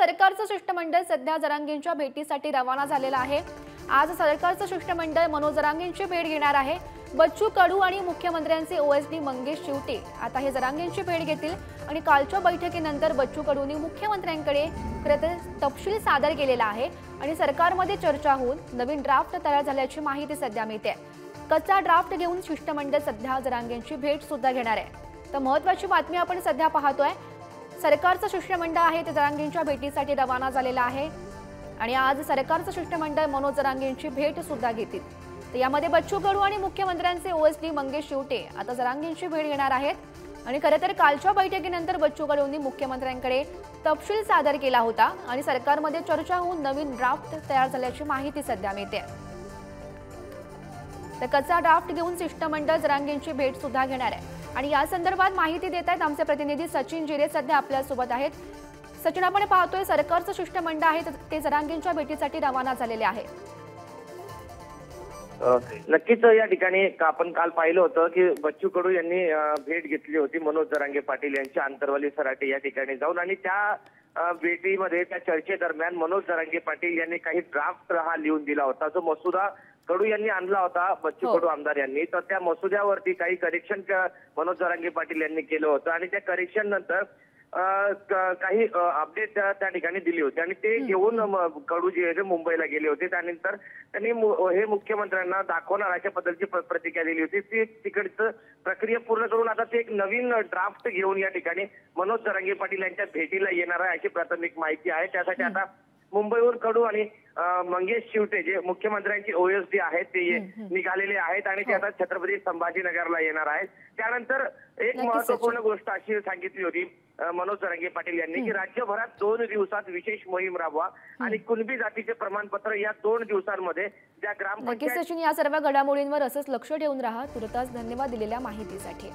सरकारचं शिष्टमंडळ सध्या जरांगेंच्या भेटीसाठी रवाना झालेलं आहे। आज सरकारचं शिष्टमंडळ मनोज जरांगेंची भेट घेणार आहे। बच्चू कडू आणि मुख्यमंत्र्यांचे ओएसडी मंगेश शिवटे आता हे जरांगेंची भेट घेतील आणि कालच्या बैठकीनंतर बच्चू कडूंनी मुख्यमंत्र्यांकडे तपशील सादर केलेला आहे आणि सरकारमध्ये चर्चा होऊन नवीन ड्राफ्ट तयार झाल्याची माहिती सध्या मिळते। कच्चा ड्राफ्ट घेऊन शिष्टमंडळ सध्या जरांगेंची भेट सुद्धा घेणार आहे। तर महत्त्वाची बातमी आपण सध्या पाहतोय, सरकारचं शिष्टमंडळ आहे ते जरांगेंच्या भेटीसाठी रवाना झालेलं आहे आणि आज सरकारचं शिष्टमंडळ मनोज जरांगेंची भेट सुद्धा घेतील। तर यामध्ये बच्चू कडू आणि मुख्यमंत्र्यांचे ओएसडी मंगेश शिवटे आता जरांगेंची भेट घेणार आहेत आणि खरं तर कालच्या बैठकीनंतर बच्चू कडूंनी मुख्यमंत्र्यांकडे तपशील सादर केला होता आणि सरकारमध्ये चर्चा होऊन नवीन ड्राफ्ट तयार झाल्याची माहिती सध्या मिळते। तर कच्चा ड्राफ्ट घेऊन शिष्टमंडळ जरांगेंची भेट सुद्धा घेणार आहे आणि या संदर्भात माहिती देत आहेत आमचे प्रतिनिधी सचिन जिरे सध्या आपल्या सोबत आहेत। सचिन, आपण पाहतोय सरकारचं शिष्टमंडळ आहे ते जरांगेंच्या भेटीसाठी रवाना झालेले आहे। नक्कीच या ठिकाणी आपण काल पाहिलं होतं की बच्चू कडू यांनी भेट घेतली होती मनोज जरांगे पाटील यांच्या आंतरवाली सराटे या ठिकाणी जाऊन आणि त्या भेटीमध्ये त्या चर्चेदरम्यान मनोज जरांगे पाटील यांनी काही ड्राफ्ट हा लिहून दिला होता, जो मसुदा कडू यांनी आणला होता बच्चू कडू आमदार यांनी। तर त्या मसुद्यावरती काही करेक्शन मनोज जरांगे पाटील यांनी केलं होतं आणि त्या करेक्शन नंतर काही अपडेट त्या ठिकाणी दिली होती आणि ते घेऊन कडू जे मुंबईला गेले होते। त्यानंतर त्यांनी हे मुख्यमंत्र्यांना दाखवणार अशा पद्धतीची प्रतिक्रिया दिली होती। ती तिकडचं प्रक्रिया पूर्ण करून आता ते एक नवीन ड्राफ्ट घेऊन या ठिकाणी मनोज जरांगे पाटील यांच्या भेटीला येणार आहे अशी प्राथमिक माहिती आहे। त्यासाठी आता मुंबईवर कडू आणि मंगेश शिवटे जे मुख्यमंत्र्यांचे ओएसडी आहेत ते निघालेले आहेत आणि ते आता छत्रपती संभाजीनगरला येणार आहेत। त्यानंतर एक महत्त्वपूर्ण गोष्ट अशी सांगितली होती मनोज जरांगे पाटील यांनी की राज्यभरात 2 दिवसात विशेष मोहीम राबवा आणि कुणबी जातीचे प्रमाणपत्र या 2 दिवसांमध्ये ज्या ग्रामपंचायत सचिन, या सर्व घडामोडींवर असंच लक्ष ठेवून राहा। तुर्तास धन्यवाद दिलेल्या माहितीसाठी।